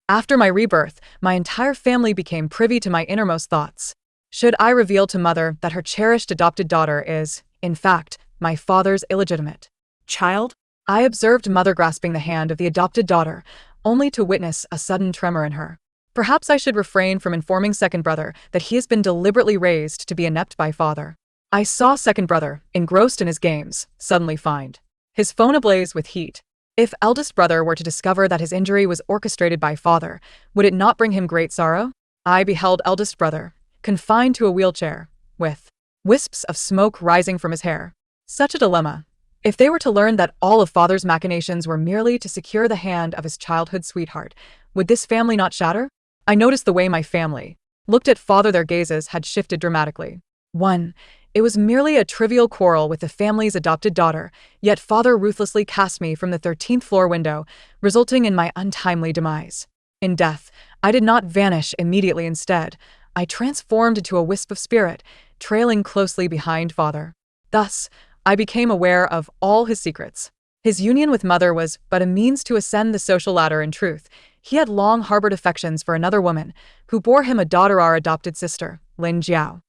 After my rebirth, my entire family became privy to my innermost thoughts. Should I reveal to Mother that her cherished adopted daughter is, in fact, my father's illegitimate child? I observed Mother grasping the hand of the adopted daughter, only to witness a sudden tremor in her. Perhaps I should refrain from informing second brother that he has been deliberately raised to be inept by father. I saw second brother, engrossed in his games, suddenly find his phone ablaze with heat. If eldest brother were to discover that his injury was orchestrated by father, would it not bring him great sorrow? I beheld eldest brother, confined to a wheelchair, with wisps of smoke rising from his hair. Such a dilemma. If they were to learn that all of father's machinations were merely to secure the hand of his childhood sweetheart, would this family not shatter? I noticed the way my family looked at father. Their gazes had shifted dramatically. 1. It was merely a trivial quarrel with the family's adopted daughter, yet father ruthlessly cast me from the 13th floor window, resulting in my untimely demise. In death, I did not vanish immediately. Instead, I transformed into a wisp of spirit, trailing closely behind father. Thus, I became aware of all his secrets. His union with Mother was but a means to ascend the social ladder. In truth, he had long harbored affections for another woman, who bore him a daughter, our adopted sister, Lin Jiao.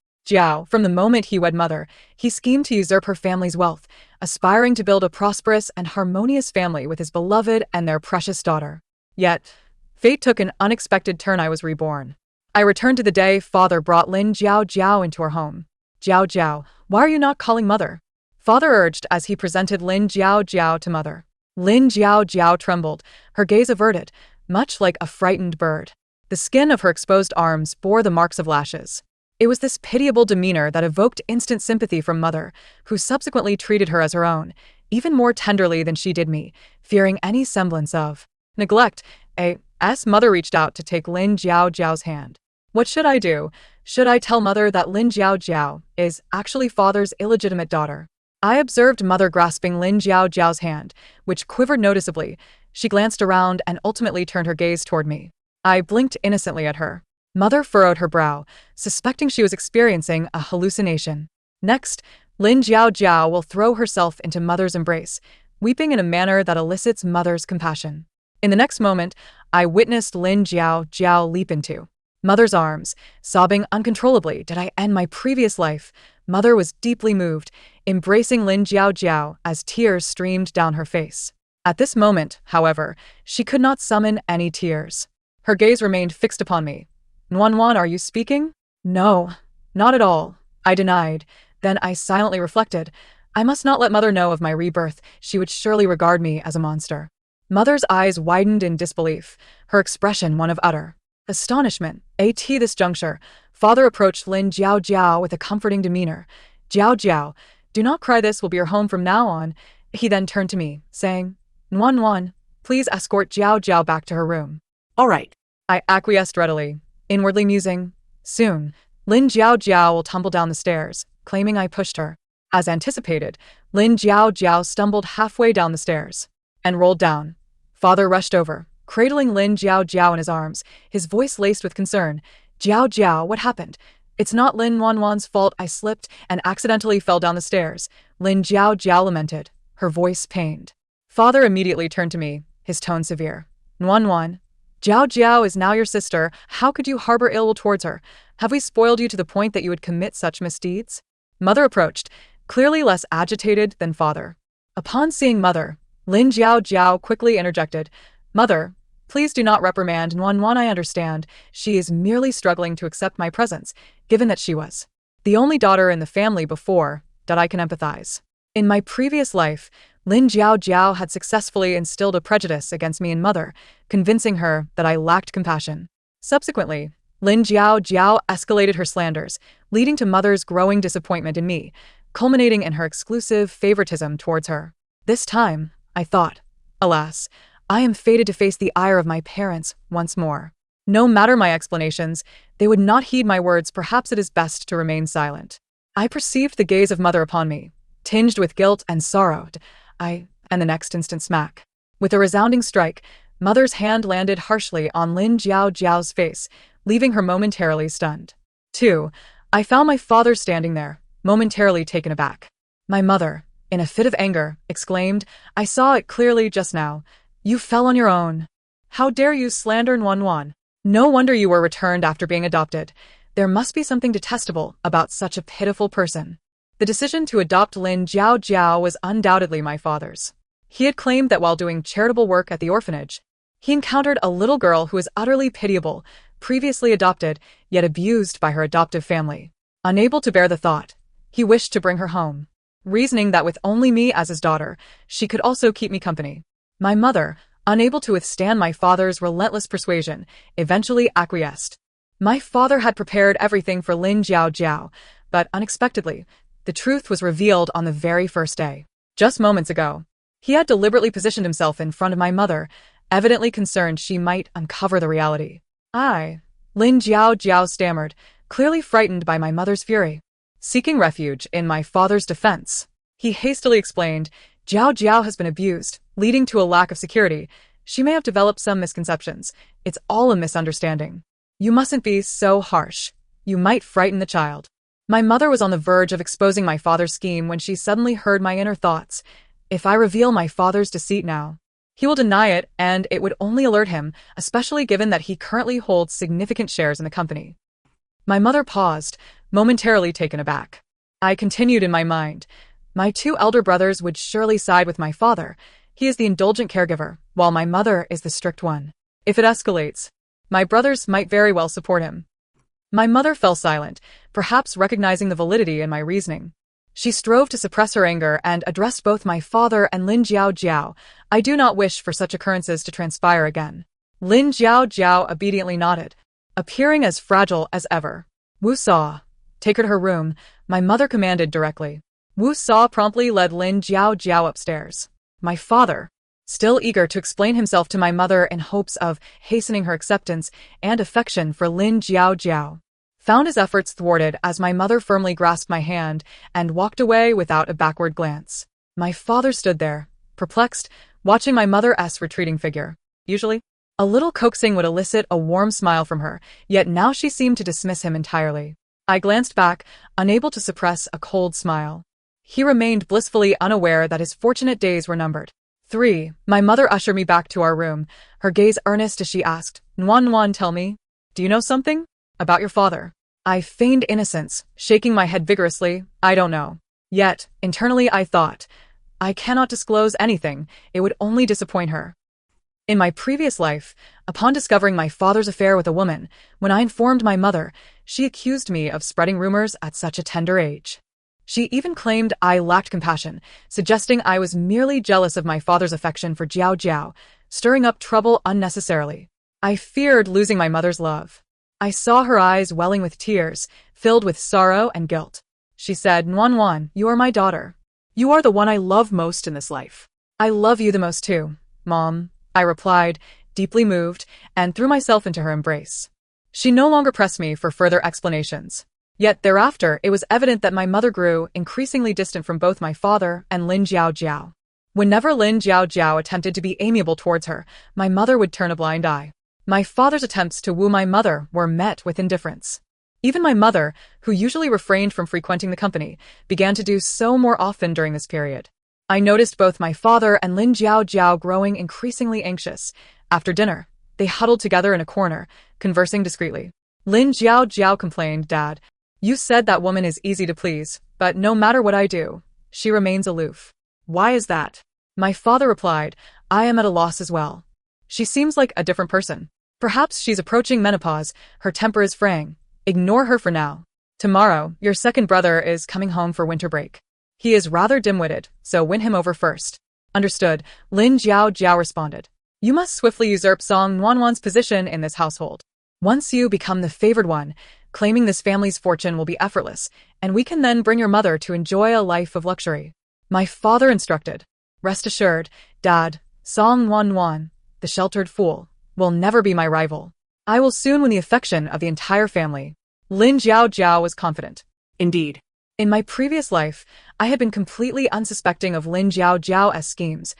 From the moment he wed Mother, he schemed to usurp her family's wealth, aspiring to build a prosperous and harmonious family with his beloved and their precious daughter. Yet, fate took an unexpected turn. I was reborn. I returned to the day father brought Lin Jiao into our home. Jiao, why are you not calling Mother? Father urged as he presented Lin Jiao to Mother. Lin Jiao trembled, her gaze averted, much like a frightened bird. The skin of her exposed arms bore the marks of lashes. It was this pitiable demeanor that evoked instant sympathy from Mother, who subsequently treated her as her own, even more tenderly than she did me, fearing any semblance of neglect. Mother reached out to take Lin Jiao's hand. What should I do? Should I tell Mother that Lin Jiao is actually father's illegitimate daughter? I observed Mother grasping Lin Jiao's hand, which quivered noticeably. She glanced around and ultimately turned her gaze toward me. I blinked innocently at her. Mother furrowed her brow, suspecting she was experiencing a hallucination. Next, Lin Jiao will throw herself into Mother's embrace, weeping in a manner that elicits Mother's compassion. In the next moment, I witnessed Lin Jiao leap into Mother's arms, sobbing uncontrollably. Did I end my previous life? Mother was deeply moved, embracing Lin Jiao as tears streamed down her face. At this moment, however, she could not summon any tears. Her gaze remained fixed upon me. Nuan, are you speaking? No, not at all, I denied. Then I silently reflected. I must not let Mother know of my rebirth. She would surely regard me as a monster. Mother's eyes widened in disbelief, her expression one of utter astonishment. At this juncture, father approached Lin Jiao with a comforting demeanor. Jiao, do not cry. This will be your home from now on. He then turned to me, saying, Nuan, please escort Jiao back to her room. All right. I acquiesced readily, inwardly musing. Soon, Lin Jiao will tumble down the stairs, claiming I pushed her. As anticipated, Lin Jiao stumbled halfway down the stairs and rolled down. Father rushed over, cradling Lin Jiao in his arms, his voice laced with concern. Jiao, what happened? It's not Lin Nuan's fault. I slipped and accidentally fell down the stairs. Lin Jiao lamented, her voice pained. Father immediately turned to me, his tone severe. Nuan, Jiao is now your sister. How could you harbor ill will towards her? Have we spoiled you to the point that you would commit such misdeeds? Mother approached, clearly less agitated than father. Upon seeing Mother, Lin Jiao quickly interjected. Mother, please do not reprimand Nuan. I understand. She is merely struggling to accept my presence, given that she was the only daughter in the family before that I can empathize. In my previous life, Lin Jiao had successfully instilled a prejudice against me and Mother, convincing her that I lacked compassion. Subsequently, Lin Jiao escalated her slanders, leading to Mother's growing disappointment in me, culminating in her exclusive favoritism towards her. This time, I thought, alas, I am fated to face the ire of my parents once more. No matter my explanations, they would not heed my words. Perhaps it is best to remain silent. I perceived the gaze of Mother upon me, tinged with guilt and sorrow. And the next instant smack. With a resounding strike, Mother's hand landed harshly on Lin Jiao's face, leaving her momentarily stunned. 2. I found my father standing there, momentarily taken aback. My mother, in a fit of anger, exclaimed, I saw it clearly just now. You fell on your own. How dare you slander Nuan? No wonder you were returned after being adopted. There must be something detestable about such a pitiful person. The decision to adopt Lin Jiao Jiao was undoubtedly my father's. He had claimed that while doing charitable work at the orphanage, he encountered a little girl who was utterly pitiable, previously adopted, yet abused by her adoptive family. Unable to bear the thought, he wished to bring her home, reasoning that with only me as his daughter, she could also keep me company. My mother, unable to withstand my father's relentless persuasion, eventually acquiesced. My father had prepared everything for Lin Jiao Jiao, but unexpectedly, the truth was revealed on the very first day. Just moments ago, he had deliberately positioned himself in front of my mother, evidently concerned she might uncover the reality. Lin Jiao Jiao stammered, clearly frightened by my mother's fury. Seeking refuge in my father's defense, he hastily explained, Jiao Jiao has been abused, leading to a lack of security. She may have developed some misconceptions. It's all a misunderstanding. You mustn't be so harsh. You might frighten the child. My mother was on the verge of exposing my father's scheme when she suddenly heard my inner thoughts. If I reveal my father's deceit now, he will deny it, and it would only alert him, especially given that he currently holds significant shares in the company. My mother paused, momentarily taken aback. I continued in my mind. My 2 elder brothers would surely side with my father. He is the indulgent caregiver, while my mother is the strict one. If it escalates, my brothers might very well support him. My mother fell silent, perhaps recognizing the validity in my reasoning. She strove to suppress her anger and addressed both my father and Lin Jiao Jiao. I do not wish for such occurrences to transpire again. Lin Jiao Jiao obediently nodded, appearing as fragile as ever. Wu Sa, take her to her room, my mother commanded directly. Wu Sa promptly led Lin Jiao Jiao upstairs. My father, still eager to explain himself to my mother in hopes of hastening her acceptance and affection for Lin Jiao Jiao, found his efforts thwarted as my mother firmly grasped my hand and walked away without a backward glance. My father stood there, perplexed, watching my mother's retreating figure. Usually, a little coaxing would elicit a warm smile from her, yet now she seemed to dismiss him entirely. I glanced back, unable to suppress a cold smile. He remained blissfully unaware that his fortunate days were numbered. 3. My mother ushered me back to our room, her gaze earnest as she asked, Nuan, tell me, do you know something about your father? I feigned innocence, shaking my head vigorously. I don't know. Yet, internally I thought, I cannot disclose anything, it would only disappoint her. In my previous life, upon discovering my father's affair with a woman, when I informed my mother, she accused me of spreading rumors at such a tender age. She even claimed I lacked compassion, suggesting I was merely jealous of my father's affection for Jiao Jiao, stirring up trouble unnecessarily. I feared losing my mother's love. I saw her eyes welling with tears, filled with sorrow and guilt. She said, Nuan, you are my daughter. You are the one I love most in this life. I love you the most too, Mom, I replied, deeply moved, and threw myself into her embrace. She no longer pressed me for further explanations. Yet thereafter, it was evident that my mother grew increasingly distant from both my father and Lin Jiao Jiao. Whenever Lin Jiao Jiao attempted to be amiable towards her, my mother would turn a blind eye. My father's attempts to woo my mother were met with indifference. Even my mother, who usually refrained from frequenting the company, began to do so more often during this period. I noticed both my father and Lin Jiao Jiao growing increasingly anxious. After dinner, they huddled together in a corner, conversing discreetly. Lin Jiao Jiao complained, Dad, you said that woman is easy to please, but no matter what I do, she remains aloof. Why is that? My father replied, I am at a loss as well. She seems like a different person. Perhaps she's approaching menopause, her temper is fraying. Ignore her for now. Tomorrow, your second brother is coming home for winter break. He is rather dim-witted, so win him over first. Understood, Lin Jiao Jiao responded. You must swiftly usurp Song Nuan's position in this household. Once you become the favored one, claiming this family's fortune will be effortless, and we can then bring your mother to enjoy a life of luxury. My father instructed. Rest assured, Dad, Song Nuan, the sheltered fool, will never be my rival. I will soon win the affection of the entire family. Lin Jiao Jiao was confident. Indeed. In my previous life, I had been completely unsuspecting of Lin Jiao Jiao's schemes.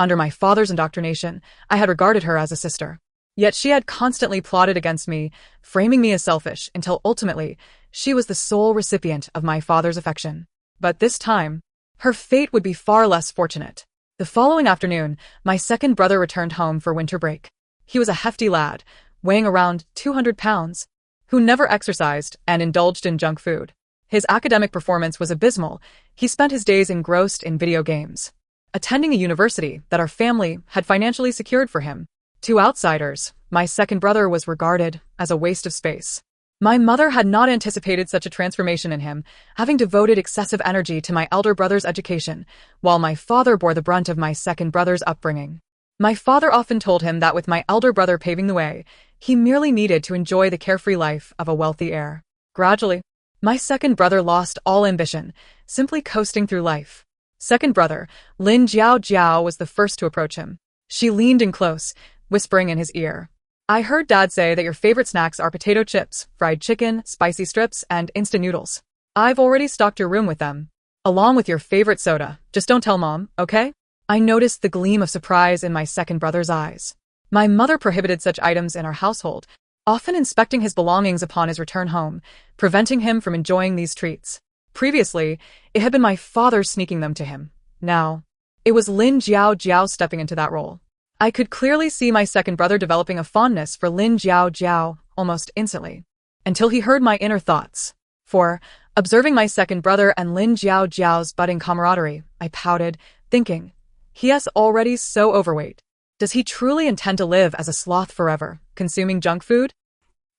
Under my father's indoctrination, I had regarded her as a sister. Yet she had constantly plotted against me, framing me as selfish, until ultimately, she was the sole recipient of my father's affection. But this time, her fate would be far less fortunate. The following afternoon, my second brother returned home for winter break. He was a hefty lad, weighing around 200 pounds, who never exercised and indulged in junk food. His academic performance was abysmal. He spent his days engrossed in video games, attending a university that our family had financially secured for him. To outsiders, my second brother was regarded as a waste of space. My mother had not anticipated such a transformation in him, having devoted excessive energy to my elder brother's education, while my father bore the brunt of my second brother's upbringing. My father often told him that with my elder brother paving the way, he merely needed to enjoy the carefree life of a wealthy heir. Gradually, my second brother lost all ambition, simply coasting through life. Second brother, Lin Jiao Jiao, was the first to approach him. She leaned in close, whispering in his ear, "I heard Dad say that your favorite snacks are potato chips, fried chicken, spicy strips, and instant noodles. I've already stocked your room with them, along with your favorite soda. Just don't tell Mom, okay?" I noticed the gleam of surprise in my second brother's eyes. My mother prohibited such items in our household, often inspecting his belongings upon his return home, preventing him from enjoying these treats. Previously, it had been my father sneaking them to him. Now, it was Lin Jiao Jiao stepping into that role. I could clearly see my second brother developing a fondness for Lin Jiao Jiao almost instantly, until he heard my inner thoughts. For, observing my second brother and Lin Jiao Jiao's budding camaraderie, I pouted, thinking, he is already so overweight. Does he truly intend to live as a sloth forever, consuming junk food?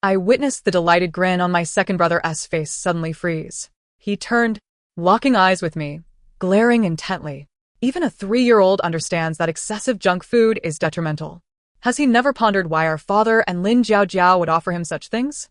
I witnessed the delighted grin on my second brother's face suddenly freeze. He turned, locking eyes with me, glaring intently. Even a 3-year-old understands that excessive junk food is detrimental. Has he never pondered why our father and Lin Jiao Jiao would offer him such things?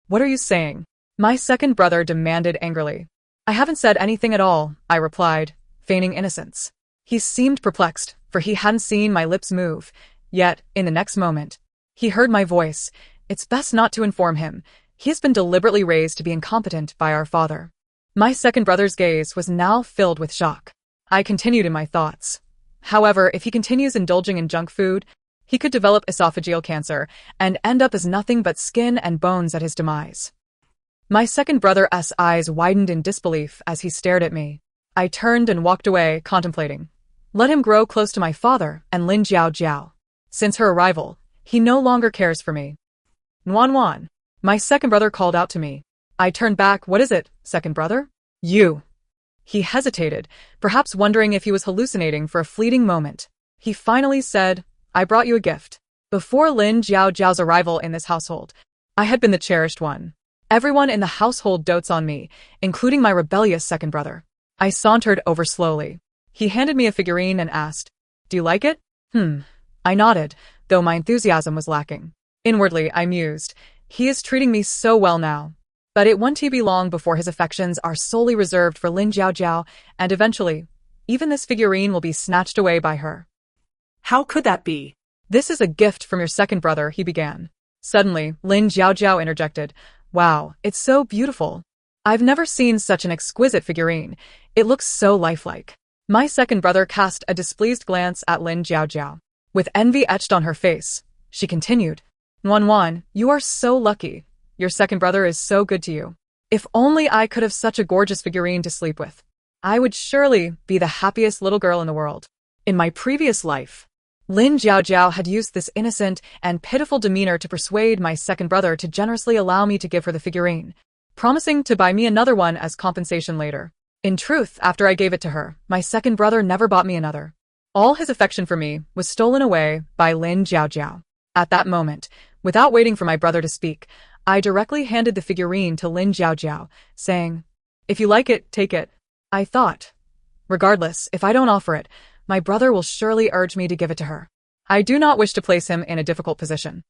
"What are you saying?" my second brother demanded angrily. "I haven't said anything at all," I replied, feigning innocence. He seemed perplexed, for he hadn't seen my lips move. Yet, in the next moment, he heard my voice. It's best not to inform him. He has been deliberately raised to be incompetent by our father. My second brother's gaze was now filled with shock. I continued in my thoughts. However, if he continues indulging in junk food, he could develop esophageal cancer and end up as nothing but skin and bones at his demise. My second brother's eyes widened in disbelief as he stared at me. I turned and walked away, contemplating. Let him grow close to my father and Lin Jiao Jiao. Since her arrival, he no longer cares for me. "Nuan Nuan," my second brother called out to me. I turned back. "What is it, second brother?" "You." He hesitated, perhaps wondering if he was hallucinating for a fleeting moment. He finally said, "I brought you a gift." Before Lin Jiao Jiao's arrival in this household, I had been the cherished one. Everyone in the household dotes on me, including my rebellious second brother. I sauntered over slowly. He handed me a figurine and asked, "Do you like it?" I nodded, though my enthusiasm was lacking. Inwardly, I mused, he is treating me so well now. But it won't be long before his affections are solely reserved for Lin Jiao Jiao, and eventually, even this figurine will be snatched away by her. "How could that be?" "This is a gift from your second brother," he began. Suddenly, Lin Jiao Jiao interjected, "Wow, it's so beautiful. I've never seen such an exquisite figurine. It looks so lifelike." My second brother cast a displeased glance at Lin Jiao Jiao. With envy etched on her face, she continued, "Nuan Nuan, you are so lucky. Your second brother is so good to you. If only I could have such a gorgeous figurine to sleep with. I would surely be the happiest little girl in the world." In my previous life, Lin Jiao Jiao had used this innocent and pitiful demeanor to persuade my second brother to generously allow me to give her the figurine, promising to buy me another one as compensation later. In truth, after I gave it to her, my second brother never bought me another. All his affection for me was stolen away by Lin Jiao Jiao. At that moment, without waiting for my brother to speak, I directly handed the figurine to Lin Jiao Jiao, saying, "If you like it, take it." I thought, regardless, if I don't offer it, my brother will surely urge me to give it to her. I do not wish to place him in a difficult position.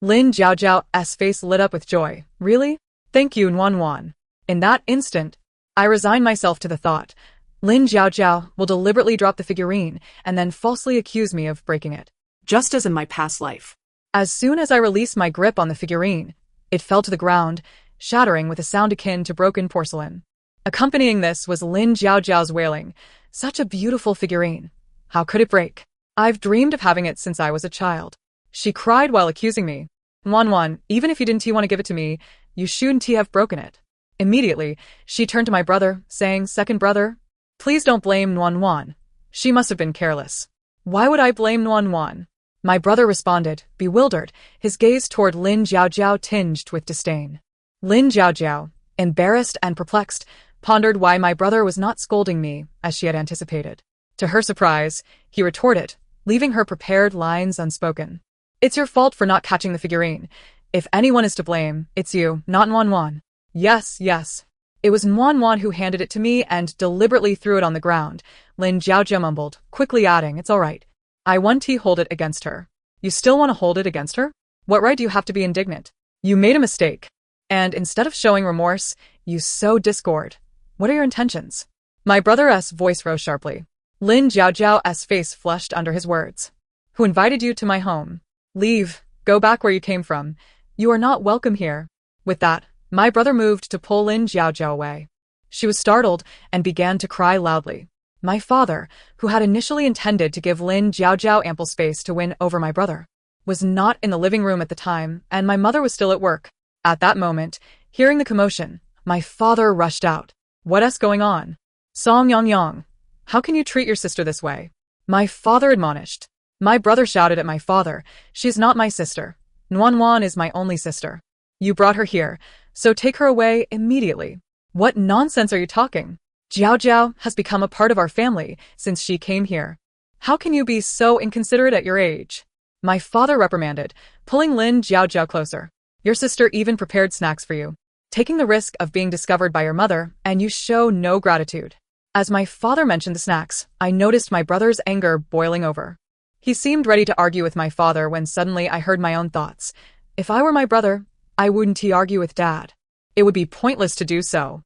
Lin Jiao Jiao's face lit up with joy. "Really? Thank you, Nuan Nuan." In that instant, I resigned myself to the thought, Lin Jiao Jiao will deliberately drop the figurine and then falsely accuse me of breaking it. Just as in my past life. As soon as I released my grip on the figurine, it fell to the ground, shattering with a sound akin to broken porcelain. Accompanying this was Lin Jiao Jiao's wailing. "Such a beautiful figurine. How could it break? I've dreamed of having it since I was a child." She cried while accusing me. "Nuan Nuan, even if you didn't want to give it to me, you shouldn't have broken it." Immediately, she turned to my brother, saying, "Second brother, please don't blame Nuan Nuan. She must have been careless." "Why would I blame Nuan Nuan?" My brother responded, bewildered, his gaze toward Lin Jiaojiao tinged with disdain. Lin Jiaojiao, embarrassed and perplexed, pondered why my brother was not scolding me, as she had anticipated. To her surprise, he retorted, leaving her prepared lines unspoken. It's your fault for not catching the figurine. If anyone is to blame, it's you, not Nuan. Yes, yes. It was Nuan who handed it to me and deliberately threw it on the ground, Lin Jiaojia mumbled, quickly adding, it's all right. I want to hold it against her. You still want to hold it against her? What right do you have to be indignant? You made a mistake. And instead of showing remorse, you sow discord. What are your intentions? My brother's voice rose sharply. Lin Jiaojiao's face flushed under his words. Who invited you to my home? Leave. Go back where you came from. You are not welcome here. With that, my brother moved to pull Lin Jiaojiao away. She was startled and began to cry loudly. My father, who had initially intended to give Lin Jiaojiao ample space to win over my brother, was not in the living room at the time, and my mother was still at work. At that moment, hearing the commotion, my father rushed out. What's going on? Song Yang, how can you treat your sister this way? My father admonished. My brother shouted at my father, she's not my sister. Nuan is my only sister. You brought her here, so take her away immediately. What nonsense are you talking? Jiaojiao has become a part of our family since she came here. How can you be so inconsiderate at your age? My father reprimanded, pulling Lin Jiaojiao closer. Your sister even prepared snacks for you, taking the risk of being discovered by your mother, and you show no gratitude. As my father mentioned the snacks, I noticed my brother's anger boiling over. He seemed ready to argue with my father when suddenly I heard my own thoughts. If I were my brother, I wouldn't argue with Dad. It would be pointless to do so.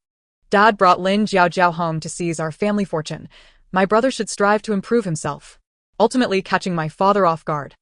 Dad brought Lin Jiaojiao home to seize our family fortune. My brother should strive to improve himself, ultimately catching my father off guard.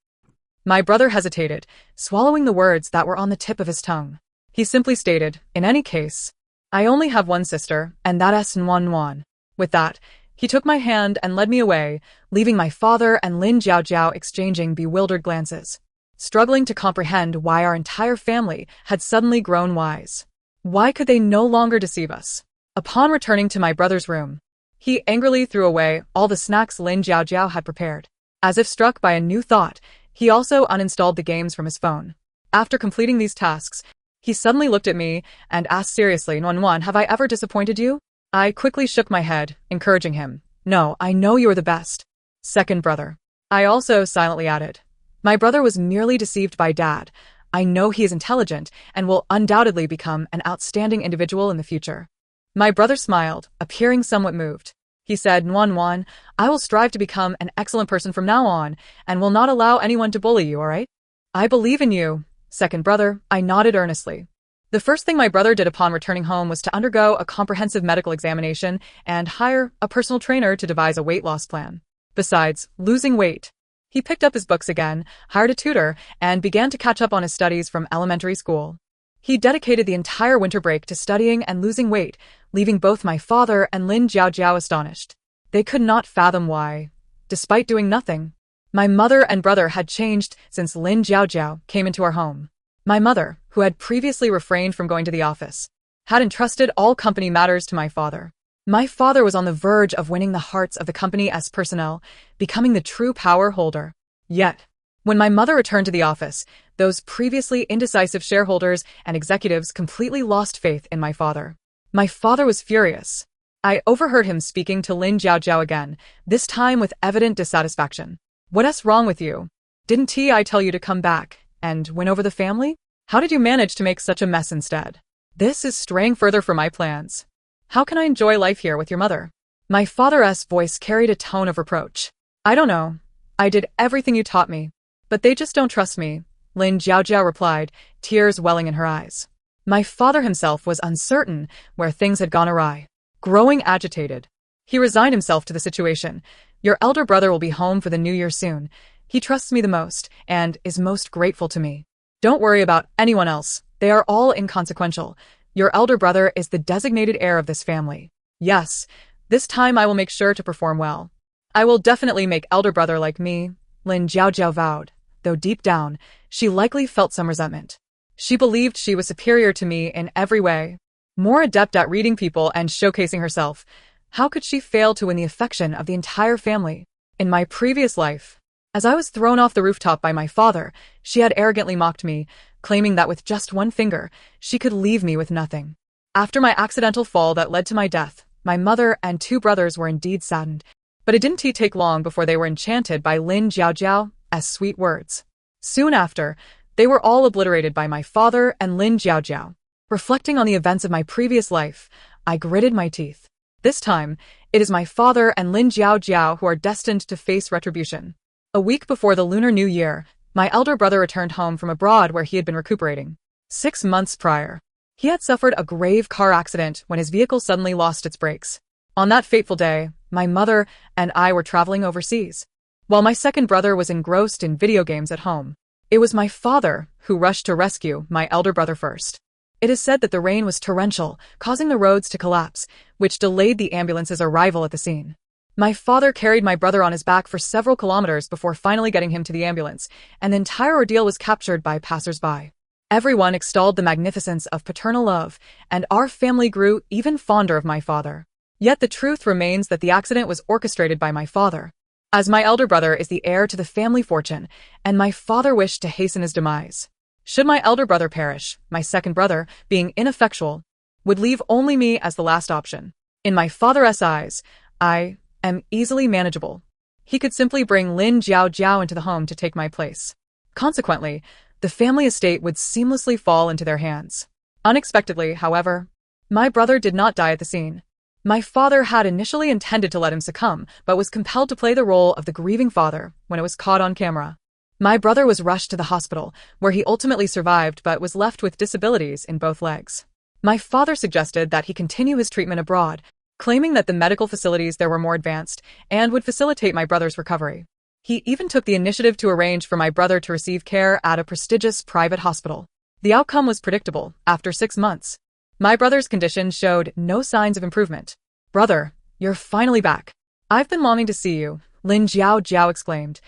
My brother hesitated, swallowing the words that were on the tip of his tongue. He simply stated, in any case, I only have one sister, and that's Nuan. With that, he took my hand and led me away, leaving my father and Lin Jiaojiao exchanging bewildered glances, struggling to comprehend why our entire family had suddenly grown wise. Why could they no longer deceive us? Upon returning to my brother's room, he angrily threw away all the snacks Lin Jiaojiao had prepared. As if struck by a new thought, he also uninstalled the games from his phone. After completing these tasks, he suddenly looked at me and asked seriously, Nuan, have I ever disappointed you? I quickly shook my head, encouraging him. No, I know you are the best. Second brother. I also silently added. My brother was merely deceived by Dad. I know he is intelligent and will undoubtedly become an outstanding individual in the future. My brother smiled, appearing somewhat moved. He said, Nuan, I will strive to become an excellent person from now on and will not allow anyone to bully you, all right? I believe in you. Second brother, I nodded earnestly. The first thing my brother did upon returning home was to undergo a comprehensive medical examination and hire a personal trainer to devise a weight loss plan. Besides losing weight, he picked up his books again, hired a tutor, and began to catch up on his studies from elementary school. He dedicated the entire winter break to studying and losing weight, leaving both my father and Lin Jiaojiao astonished. They could not fathom why, despite doing nothing, my mother and brother had changed since Lin Jiaojiao came into our home. My mother, who had previously refrained from going to the office, had entrusted all company matters to my father. My father was on the verge of winning the hearts of the company as personnel, becoming the true power holder. Yet, when my mother returned to the office, those previously indecisive shareholders and executives completely lost faith in my father. My father was furious. I overheard him speaking to Lin Jiaojiao again, this time with evident dissatisfaction. What's wrong with you? Didn't I tell you to come back and win over the family? How did you manage to make such a mess instead? This is straying further from my plans. How can I enjoy life here with your mother? My father's voice carried a tone of reproach. I don't know. I did everything you taught me, but they just don't trust me, Lin Jiaojiao replied, tears welling in her eyes. My father himself was uncertain where things had gone awry. Growing agitated, he resigned himself to the situation. Your elder brother will be home for the new year soon. He trusts me the most and is most grateful to me. Don't worry about anyone else. They are all inconsequential. Your elder brother is the designated heir of this family. Yes, this time I will make sure to perform well. I will definitely make elder brother like me, Lin Jiaojiao vowed, though deep down, she likely felt some resentment. She believed she was superior to me in every way, more adept at reading people and showcasing herself. How could she fail to win the affection of the entire family? In my previous life, As I was thrown off the rooftop by my father, she had arrogantly mocked me, claiming that with just one finger, she could leave me with nothing. After my accidental fall that led to my death, my mother and 2 brothers were indeed saddened, but it didn't take long before they were enchanted by Lin Jiaojiao's sweet words. Soon after, they were all obliterated by my father and Lin Jiaojiao. Reflecting on the events of my previous life, I gritted my teeth. This time, it is my father and Lin Jiaojiao who are destined to face retribution. A week before the Lunar New Year, my elder brother returned home from abroad where he had been recuperating. 6 months prior, he had suffered a grave car accident when his vehicle suddenly lost its brakes. On that fateful day, my mother and I were traveling overseas, while my second brother was engrossed in video games at home. It was my father who rushed to rescue my elder brother first. It is said that the rain was torrential, causing the roads to collapse, which delayed the ambulance's arrival at the scene. My father carried my brother on his back for several kilometers before finally getting him to the ambulance, and the entire ordeal was captured by passers-by. Everyone extolled the magnificence of paternal love, and our family grew even fonder of my father. Yet the truth remains that the accident was orchestrated by my father, as my elder brother is the heir to the family fortune, and my father wished to hasten his demise. Should my elder brother perish, my second brother, being ineffectual, would leave only me as the last option. In my father's eyes, I am easily manageable. He could simply bring Lin Jiaojiao into the home to take my place. Consequently, the family estate would seamlessly fall into their hands. Unexpectedly, however, my brother did not die at the scene. My father had initially intended to let him succumb, but was compelled to play the role of the grieving father when it was caught on camera. My brother was rushed to the hospital, where he ultimately survived but was left with disabilities in both legs. My father suggested that he continue his treatment abroad, claiming that the medical facilities there were more advanced and would facilitate my brother's recovery. He even took the initiative to arrange for my brother to receive care at a prestigious private hospital. The outcome was predictable. After 6 months, my brother's condition showed no signs of improvement. "Brother, you're finally back. I've been longing to see you," Lin Jiaojiao exclaimed,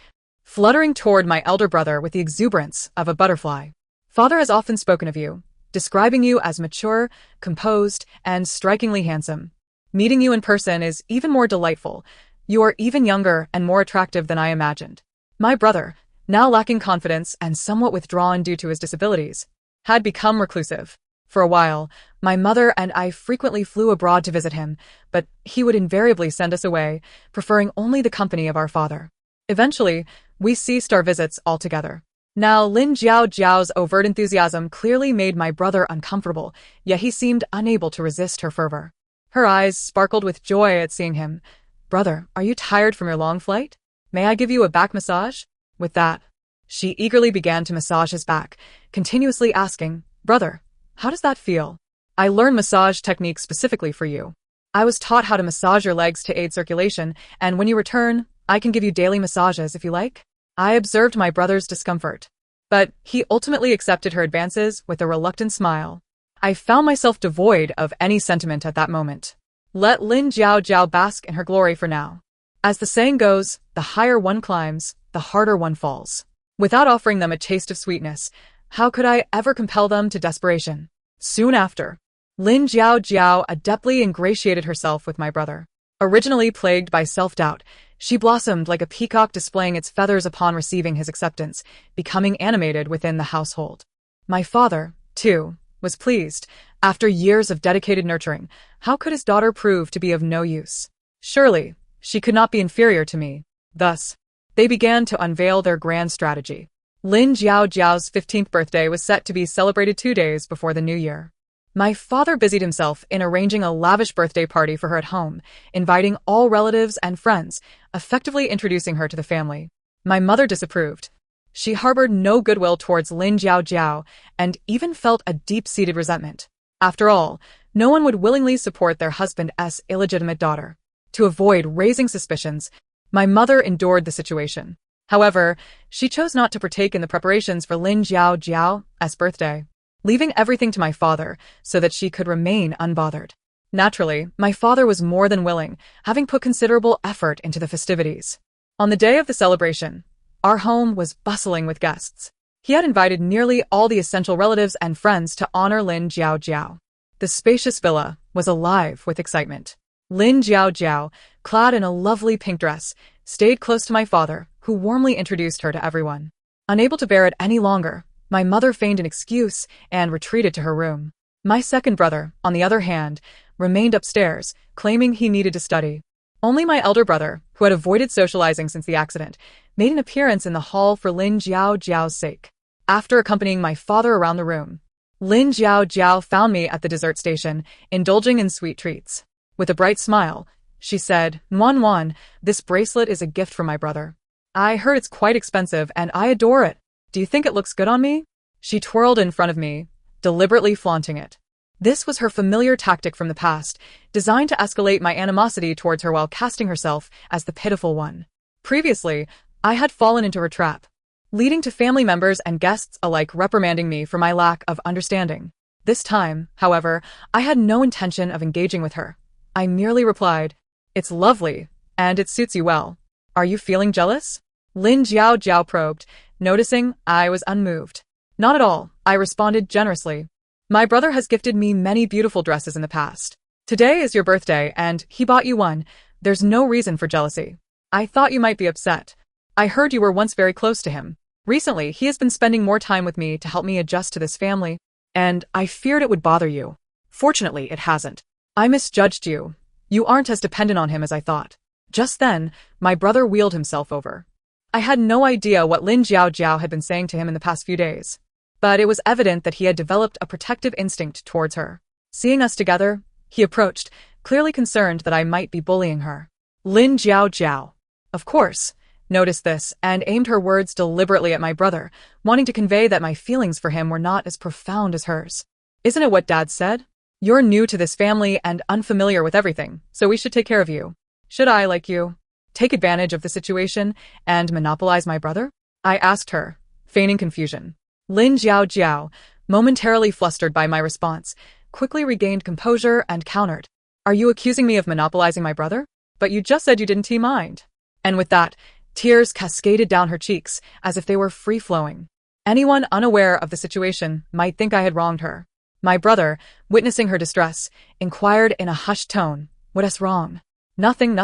fluttering toward my elder brother with the exuberance of a butterfly. "Father has often spoken of you, describing you as mature, composed, and strikingly handsome. Meeting you in person is even more delightful. You are even younger and more attractive than I imagined." My brother, now lacking confidence and somewhat withdrawn due to his disabilities, had become reclusive. For a while, my mother and I frequently flew abroad to visit him, but he would invariably send us away, preferring only the company of our father. Eventually, we ceased our visits altogether. Now, Lin Jiaojiao's overt enthusiasm clearly made my brother uncomfortable, yet he seemed unable to resist her fervor. Her eyes sparkled with joy at seeing him. "Brother, are you tired from your long flight? May I give you a back massage?" With that, she eagerly began to massage his back, continuously asking, "Brother, how does that feel? I learned massage techniques specifically for you. I was taught how to massage your legs to aid circulation, and when you return, I can give you daily massages if you like." I observed my brother's discomfort, but he ultimately accepted her advances with a reluctant smile. I found myself devoid of any sentiment at that moment. Let Lin Jiaojiao bask in her glory for now. As the saying goes, the higher one climbs, the harder one falls. Without offering them a taste of sweetness, how could I ever compel them to desperation? Soon after, Lin Jiaojiao adeptly ingratiated herself with my brother. Originally plagued by self-doubt, she blossomed like a peacock displaying its feathers upon receiving his acceptance, becoming animated within the household. My father, too, was pleased. After years of dedicated nurturing, how could his daughter prove to be of no use? Surely, she could not be inferior to me. Thus, they began to unveil their grand strategy. Lin Jiaojiao's 15th birthday was set to be celebrated 2 days before the New Year. My father busied himself in arranging a lavish birthday party for her at home, inviting all relatives and friends, effectively introducing her to the family. My mother disapproved. She harbored no goodwill towards Lin Jiaojiao and even felt a deep-seated resentment. After all, no one would willingly support their husband's illegitimate daughter. To avoid raising suspicions, my mother endured the situation. However, she chose not to partake in the preparations for Lin Jiaojiao's birthday, leaving everything to my father so that she could remain unbothered. Naturally, my father was more than willing, having put considerable effort into the festivities. On the day of the celebration, our home was bustling with guests. He had invited nearly all the essential relatives and friends to honor Lin Jiaojiao. The spacious villa was alive with excitement. Lin Jiaojiao, clad in a lovely pink dress, stayed close to my father, who warmly introduced her to everyone. Unable to bear it any longer, my mother feigned an excuse and retreated to her room. My second brother, on the other hand, remained upstairs, claiming he needed to study. Only my elder brother, who had avoided socializing since the accident, made an appearance in the hall for Lin Jiao's sake. After accompanying my father around the room, Lin Jiao found me at the dessert station, indulging in sweet treats. With a bright smile, she said, Nuan, this bracelet is a gift from my brother. I heard it's quite expensive and I adore it. Do you think it looks good on me? She twirled in front of me, deliberately flaunting it. This was her familiar tactic from the past, designed to escalate my animosity towards her while casting herself as the pitiful one. Previously, I had fallen into her trap, leading to family members and guests alike reprimanding me for my lack of understanding. This time, however, I had no intention of engaging with her. I merely replied, "It's lovely, and it suits you well. Are you feeling jealous?" Lin Jiao probed, noticing I was unmoved. "Not at all," I responded generously. "My brother has gifted me many beautiful dresses in the past. Today is your birthday, and he bought you one. There's no reason for jealousy. I thought you might be upset. I heard you were once very close to him. Recently, he has been spending more time with me to help me adjust to this family, and I feared it would bother you. Fortunately, it hasn't. I misjudged you. You aren't as dependent on him as I thought." Just then, my brother wheeled himself over. I had no idea what Lin Jiao had been saying to him in the past few days, but it was evident that he had developed a protective instinct towards her. Seeing us together, he approached, clearly concerned that I might be bullying her. Lin Jiao, of course, noticed this and aimed her words deliberately at my brother, wanting to convey that my feelings for him were not as profound as hers. "Isn't it what Dad said? You're new to this family and unfamiliar with everything, so we should take care of you. Should I, like you, take advantage of the situation and monopolize my brother?" I asked her, feigning confusion. Lin Jiao, momentarily flustered by my response, quickly regained composure and countered. "Are you accusing me of monopolizing my brother? But you just said you didn't mind." And with that, tears cascaded down her cheeks as if they were free-flowing. Anyone unaware of the situation might think I had wronged her. My brother, witnessing her distress, inquired in a hushed tone, "What's wrong?" Nothing.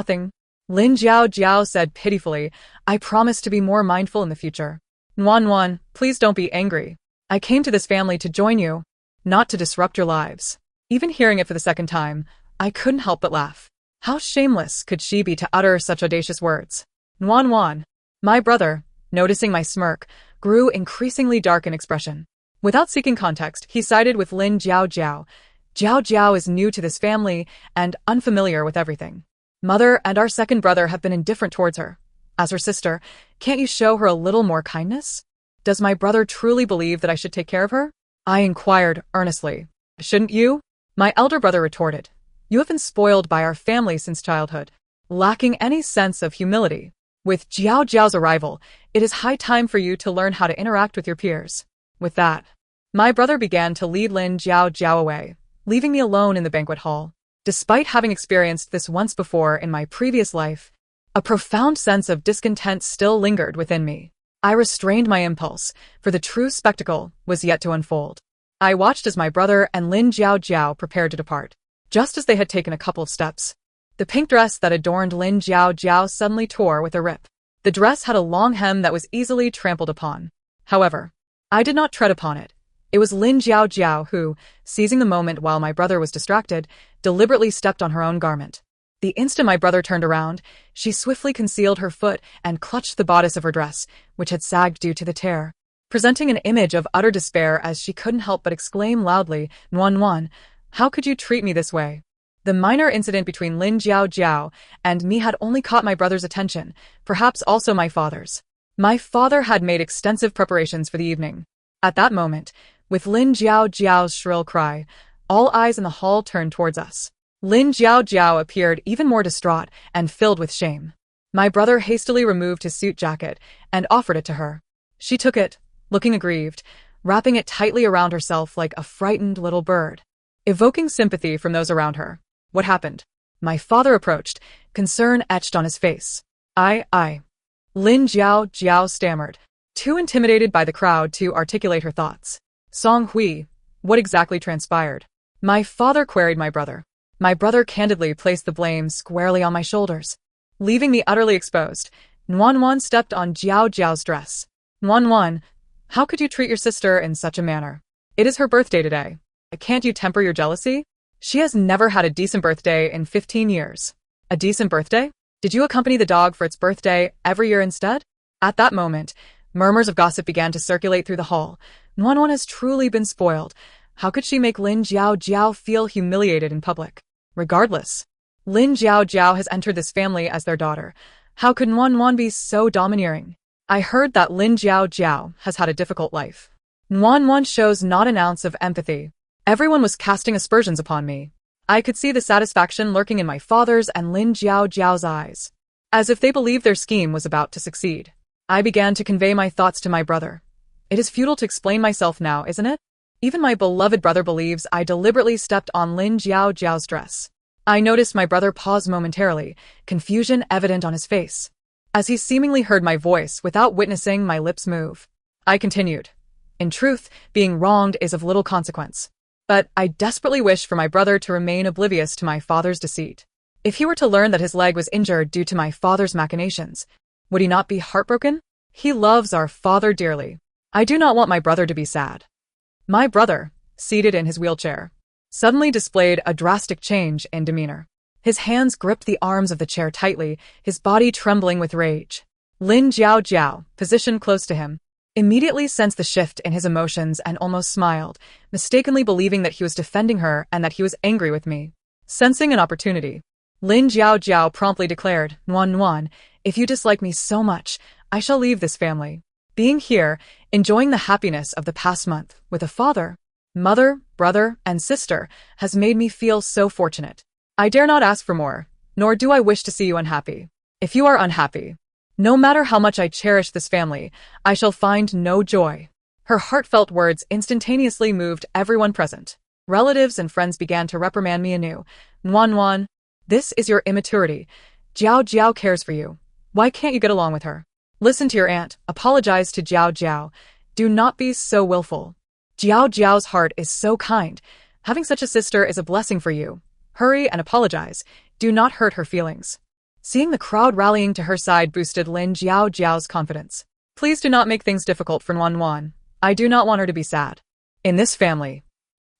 Lin Jiao said pitifully, "I promise to be more mindful in the future. Nuan, please don't be angry. I came to this family to join you, not to disrupt your lives." Even hearing it for the second time, I couldn't help but laugh. How shameless could she be to utter such audacious words? Nuan. My brother, noticing my smirk, grew increasingly dark in expression. Without seeking context, he sided with Lin Jiao. Jiao is new to this family and unfamiliar with everything. Mother and our second brother have been indifferent towards her. As her sister, can't you show her a little more kindness? Does my brother truly believe that I should take care of her? I inquired earnestly. Shouldn't you? My elder brother retorted. You have been spoiled by our family since childhood, lacking any sense of humility. With Jiao's arrival, it is high time for you to learn how to interact with your peers. With that, my brother began to lead Lin Jiao away, leaving me alone in the banquet hall. Despite having experienced this once before in my previous life, a profound sense of discontent still lingered within me. I restrained my impulse, for the true spectacle was yet to unfold. I watched as my brother and Lin Jiao prepared to depart. Just as they had taken a couple of steps, the pink dress that adorned Lin Jiao suddenly tore with a rip. The dress had a long hem that was easily trampled upon. However, I did not tread upon it. It was Lin Jiao who, seizing the moment while my brother was distracted, deliberately stepped on her own garment. The instant my brother turned around, she swiftly concealed her foot and clutched the bodice of her dress, which had sagged due to the tear, presenting an image of utter despair as she couldn't help but exclaim loudly, Nuan, how could you treat me this way? The minor incident between Lin Jiao and me had only caught my brother's attention, perhaps also my father's. My father had made extensive preparations for the evening. At that moment, with Lin Jiao's shrill cry, all eyes in the hall turned towards us. Lin Jiao appeared even more distraught and filled with shame. My brother hastily removed his suit jacket and offered it to her. She took it, looking aggrieved, wrapping it tightly around herself like a frightened little bird, evoking sympathy from those around her. What happened? My father approached, concern etched on his face. I. Lin Jiao stammered, too intimidated by the crowd to articulate her thoughts. Song Hui, what exactly transpired? My father queried my brother. My brother candidly placed the blame squarely on my shoulders. leaving me utterly exposed. Nuan stepped on Jiao Jiao's dress. Nuan, how could you treat your sister in such a manner? It is her birthday today. Can't you temper your jealousy? She has never had a decent birthday in 15 years. A decent birthday? Did you accompany the dog for its birthday every year instead? At that moment, murmurs of gossip began to circulate through the hall. Nuan has truly been spoiled. How could she make Lin Jiao Jiao feel humiliated in public? Regardless, Lin Jiao Jiao has entered this family as their daughter. How could Nuan be so domineering? I heard that Lin Jiao Jiao has had a difficult life. Nuan shows not an ounce of empathy. Everyone was casting aspersions upon me. I could see the satisfaction lurking in my father's and Lin Jiao Jiao's eyes, as if they believed their scheme was about to succeed. I began to convey my thoughts to my brother. It is futile to explain myself now, isn't it? Even my beloved brother believes I deliberately stepped on Lin Jiao Jiao's dress. I noticed my brother pause momentarily, confusion evident on his face, as he seemingly heard my voice without witnessing my lips move. I continued. In truth, being wronged is of little consequence. But I desperately wished for my brother to remain oblivious to my father's deceit. If he were to learn that his leg was injured due to my father's machinations, would he not be heartbroken? He loves our father dearly. I do not want my brother to be sad. My brother, seated in his wheelchair, suddenly displayed a drastic change in demeanor. His hands gripped the arms of the chair tightly, his body trembling with rage. Lin Jiao Jiao, positioned close to him, immediately sensed the shift in his emotions and almost smiled, mistakenly believing that he was defending her and that he was angry with me. Sensing an opportunity, Lin Jiao Jiao promptly declared, Nuan, if you dislike me so much, I shall leave this family. Being here, enjoying the happiness of the past month with a father, mother, brother, and sister has made me feel so fortunate. I dare not ask for more, nor do I wish to see you unhappy. If you are unhappy, no matter how much I cherish this family, I shall find no joy. Her heartfelt words instantaneously moved everyone present. Relatives and friends began to reprimand me anew. Nuan, this is your immaturity. Jiao Jiao cares for you. Why can't you get along with her? Listen to your aunt, apologize to Jiao Jiao. Do not be so willful. Jiao Jiao's heart is so kind. Having such a sister is a blessing for you. Hurry and apologize. Do not hurt her feelings. Seeing the crowd rallying to her side boosted Lin Jiao Jiao's confidence. Please do not make things difficult for Nuan. I do not want her to be sad. In this family.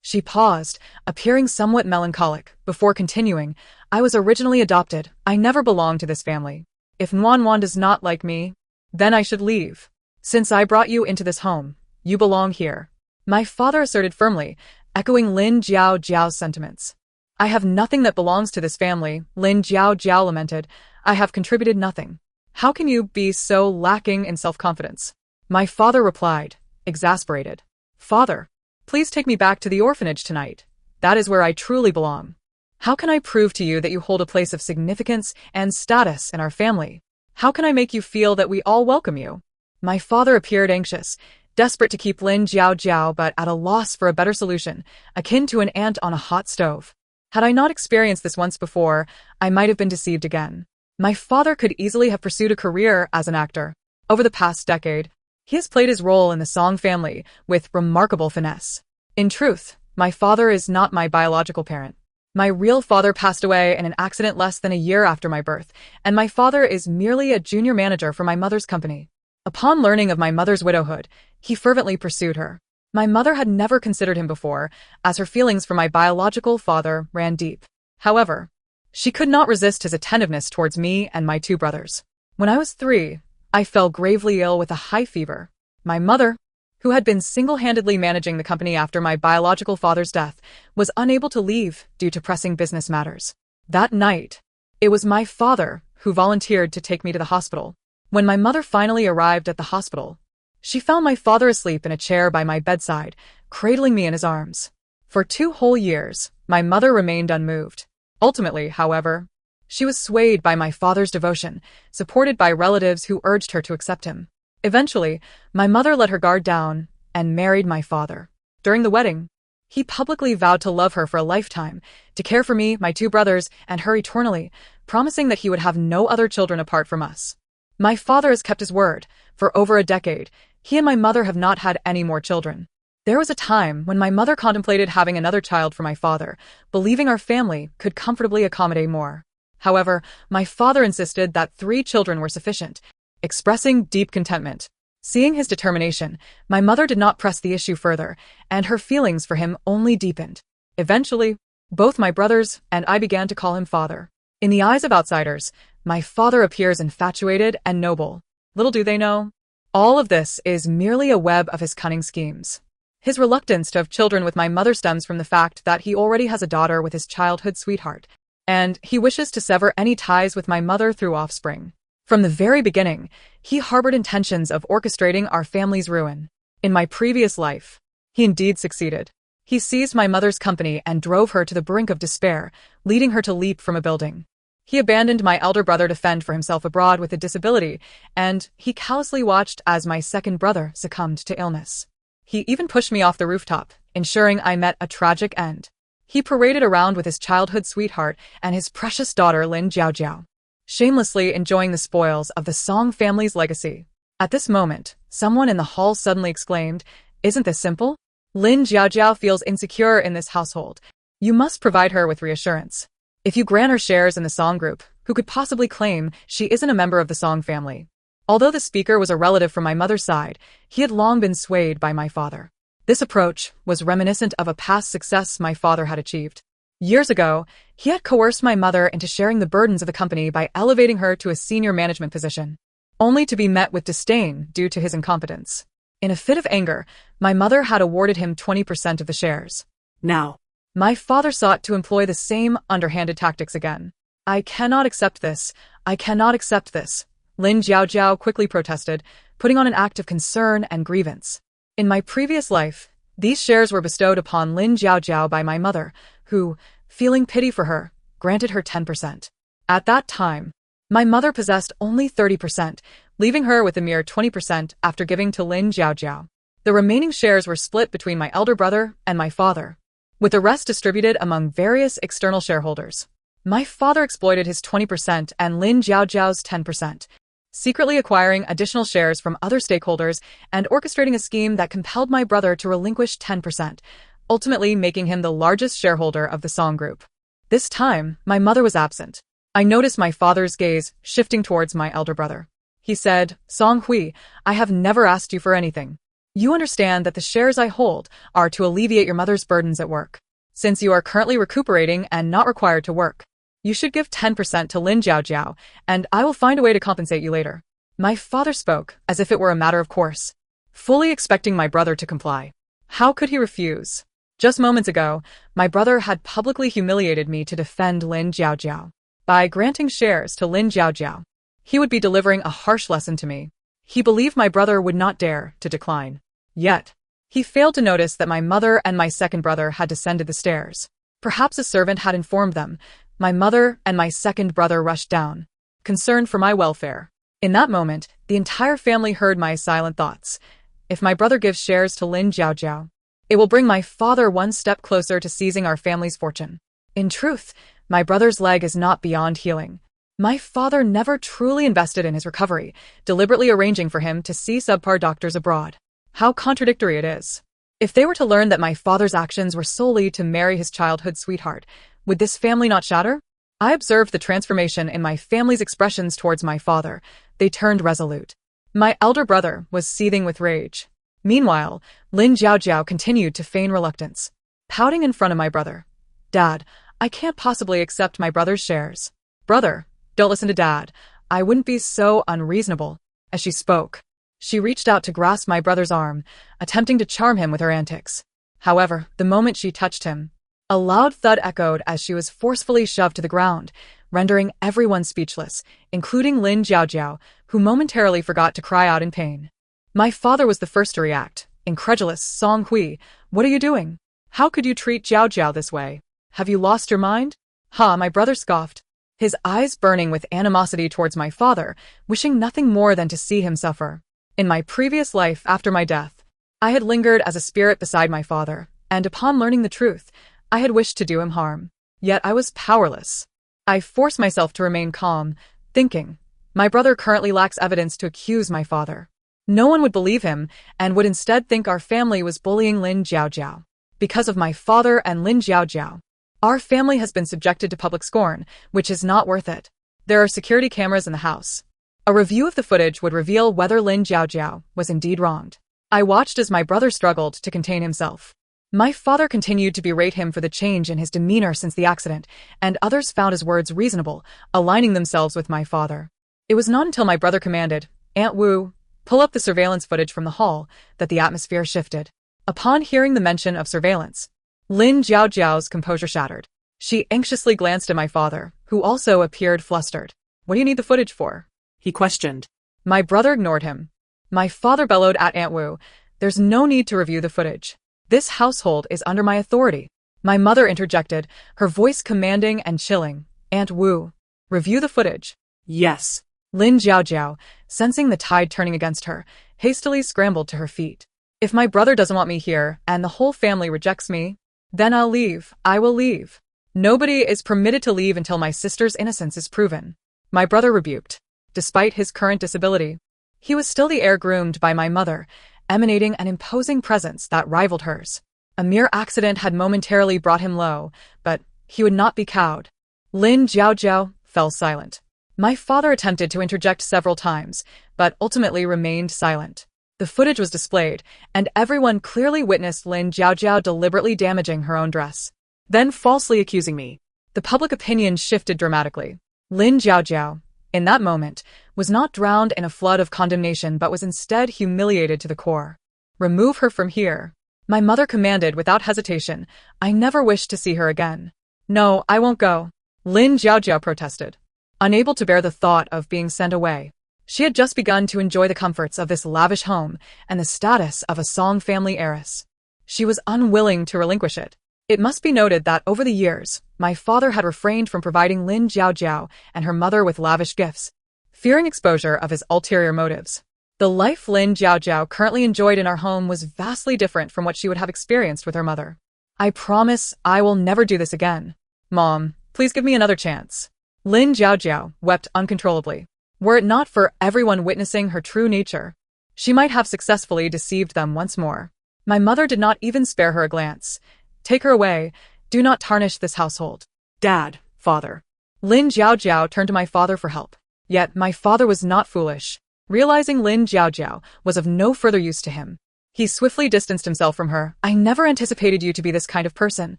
She paused, appearing somewhat melancholic, before continuing, I was originally adopted. I never belonged to this family. If Nuan does not like me, then I should leave. Since I brought you into this home, you belong here. My father asserted firmly, echoing Lin Jiao Jiao's sentiments. I have nothing that belongs to this family, Lin Jiao Jiao lamented. I have contributed nothing. How can you be so lacking in self-confidence? My father replied, exasperated. Father, please take me back to the orphanage tonight. That is where I truly belong. How can I prove to you that you hold a place of significance and status in our family? How can I make you feel that we all welcome you? My father appeared anxious, desperate to keep Lin Jiao Jiao but at a loss for a better solution, akin to an ant on a hot stove. Had I not experienced this once before, I might have been deceived again. My father could easily have pursued a career as an actor. Over the past decade, he has played his role in the Song family with remarkable finesse. In truth, my father is not my biological parent. My real father passed away in an accident less than a year after my birth, and my father is merely a junior manager for my mother's company. Upon learning of my mother's widowhood, he fervently pursued her. My mother had never considered him before, as her feelings for my biological father ran deep. However, she could not resist his attentiveness towards me and my two brothers. When I was 3, I fell gravely ill with a high fever. My mother, who had been single-handedly managing the company after my biological father's death, was unable to leave due to pressing business matters. That night, it was my father who volunteered to take me to the hospital. When my mother finally arrived at the hospital, she found my father asleep in a chair by my bedside, cradling me in his arms. For 2 whole years, my mother remained unmoved. Ultimately, however, she was swayed by my father's devotion, supported by relatives who urged her to accept him. Eventually, my mother let her guard down and married my father. During the wedding, he publicly vowed to love her for a lifetime, to care for me, my 2 brothers, and her eternally, promising that he would have no other children apart from us. My father has kept his word. For over a decade, he and my mother have not had any more children. There was a time when my mother contemplated having another child for my father, believing our family could comfortably accommodate more. However, my father insisted that 3 children were sufficient, expressing deep contentment. Seeing his determination, my mother did not press the issue further, and her feelings for him only deepened. Eventually, both my brothers and I began to call him father. In the eyes of outsiders, my father appears infatuated and noble. Little do they know, all of this is merely a web of his cunning schemes. His reluctance to have children with my mother stems from the fact that he already has a daughter with his childhood sweetheart, and he wishes to sever any ties with my mother through offspring. From the very beginning, he harbored intentions of orchestrating our family's ruin. In my previous life, he indeed succeeded. He seized my mother's company and drove her to the brink of despair, leading her to leap from a building. He abandoned my elder brother to fend for himself abroad with a disability, and he callously watched as my second brother succumbed to illness. He even pushed me off the rooftop, ensuring I met a tragic end. He paraded around with his childhood sweetheart and his precious daughter Lin Jiaojiao, shamelessly enjoying the spoils of the Song family's legacy. At this moment, someone in the hall suddenly exclaimed, "Isn't this simple? Lin Jiaojiao feels insecure in this household. You must provide her with reassurance. If you grant her shares in the Song group, who could possibly claim she isn't a member of the Song family?" Although the speaker was a relative from my mother's side, he had long been swayed by my father. This approach was reminiscent of a past success my father had achieved. Years ago, he had coerced my mother into sharing the burdens of the company by elevating her to a senior management position, only to be met with disdain due to his incompetence. In a fit of anger, my mother had awarded him 20% of the shares. Now, my father sought to employ the same underhanded tactics again. "I cannot accept this. I cannot accept this," Lin Jiaojiao quickly protested, putting on an act of concern and grievance. In my previous life, these shares were bestowed upon Lin Jiaojiao by my mother, who, feeling pity for her, granted her 10%. At that time, my mother possessed only 30%, leaving her with a mere 20% after giving to Lin Jiaojiao. The remaining shares were split between my elder brother and my father, with the rest distributed among various external shareholders. My father exploited his 20% and Lin Jiaojiao's 10%, secretly acquiring additional shares from other stakeholders and orchestrating a scheme that compelled my brother to relinquish 10%, ultimately making him the largest shareholder of the Song group. This time, my mother was absent. I noticed my father's gaze shifting towards my elder brother. He said, "Song Hui, I have never asked you for anything. You understand that the shares I hold are to alleviate your mother's burdens at work. Since you are currently recuperating and not required to work, you should give 10% to Lin Jiaojiao, and I will find a way to compensate you later." My father spoke as if it were a matter of course, fully expecting my brother to comply. How could he refuse? Just moments ago, my brother had publicly humiliated me to defend Lin Jiaojiao. By granting shares to Lin Jiaojiao, he would be delivering a harsh lesson to me. He believed my brother would not dare to decline. Yet, he failed to notice that my mother and my second brother had descended the stairs. Perhaps a servant had informed them. My mother and my second brother rushed down, concerned for my welfare. In that moment, the entire family heard my silent thoughts. If my brother gives shares to Lin Jiaojiao, it will bring my father one step closer to seizing our family's fortune. In truth, my brother's leg is not beyond healing. My father never truly invested in his recovery, deliberately arranging for him to see subpar doctors abroad. How contradictory it is. If they were to learn that my father's actions were solely to marry his childhood sweetheart, would this family not shatter? I observed the transformation in my family's expressions towards my father. They turned resolute. My elder brother was seething with rage. Meanwhile, Lin Jiaojiao continued to feign reluctance, pouting in front of my brother. "Dad, I can't possibly accept my brother's shares." "Brother, don't listen to Dad. I wouldn't be so unreasonable." As she spoke, she reached out to grasp my brother's arm, attempting to charm him with her antics. However, the moment she touched him, a loud thud echoed as she was forcefully shoved to the ground, rendering everyone speechless, including Lin Jiaojiao, who momentarily forgot to cry out in pain. My father was the first to react, incredulous. "Song Hui, what are you doing? How could you treat Jiaojiao this way? Have you lost your mind?" "Ha," my brother scoffed, his eyes burning with animosity towards my father, wishing nothing more than to see him suffer. In my previous life after my death, I had lingered as a spirit beside my father, and upon learning the truth, I had wished to do him harm. Yet I was powerless. I forced myself to remain calm, thinking, my brother currently lacks evidence to accuse my father. No one would believe him, and would instead think our family was bullying Lin Jiaojiao. Because of my father and Lin Jiaojiao, Our family has been subjected to public scorn, which is not worth it. There are security cameras in the house. A review of the footage would reveal whether Lin Jiaojiao was indeed wronged. I watched as my brother struggled to contain himself. My father continued to berate him for the change in his demeanor since the accident, and others found his words reasonable, aligning themselves with my father. It was not until my brother commanded, "Aunt Wu, pull up the surveillance footage from the hall," that the atmosphere shifted. Upon hearing the mention of surveillance, Lin Jiaojiao's composure shattered. She anxiously glanced at my father, who also appeared flustered. "What do you need the footage for?" he questioned. My brother ignored him. My father bellowed at Aunt Wu, "There's no need to review the footage. This household is under my authority." My mother interjected, her voice commanding and chilling. "Aunt Wu, review the footage." Yes. Lin Jiaojiao, sensing the tide turning against her, hastily scrambled to her feet. "If my brother doesn't want me here and the whole family rejects me, then I'll leave. I will leave. Nobody is permitted to leave until my sister's innocence is proven." My brother rebuked. Despite his current disability, he was still the heir groomed by my mother, emanating an imposing presence that rivaled hers. A mere accident had momentarily brought him low, but he would not be cowed. Lin Jiaojiao fell silent. My father attempted to interject several times, but ultimately remained silent. The footage was displayed, and everyone clearly witnessed Lin Jiaojiao deliberately damaging her own dress, then falsely accusing me. The public opinion shifted dramatically. Lin Jiaojiao, in that moment, was not drowned in a flood of condemnation but was instead humiliated to the core. "Remove her from here," my mother commanded without hesitation. I never wished to see her again. "No, I won't go," Lin Jiaojiao protested, unable to bear the thought of being sent away. She had just begun to enjoy the comforts of this lavish home and the status of a Song family heiress. She was unwilling to relinquish it. It must be noted that over the years, my father had refrained from providing Lin Jiaojiao and her mother with lavish gifts, fearing exposure of his ulterior motives. The life Lin Jiaojiao currently enjoyed in our home was vastly different from what she would have experienced with her mother. "I promise I will never do this again. Mom, please give me another chance." Lin Jiaojiao wept uncontrollably. Were it not for everyone witnessing her true nature, she might have successfully deceived them once more. My mother did not even spare her a glance. "Take her away. Do not tarnish this household." Dad, father. Lin Jiaojiao turned to my father for help. Yet my father was not foolish. Realizing Lin Jiaojiao was of no further use to him, he swiftly distanced himself from her. "I never anticipated you to be this kind of person.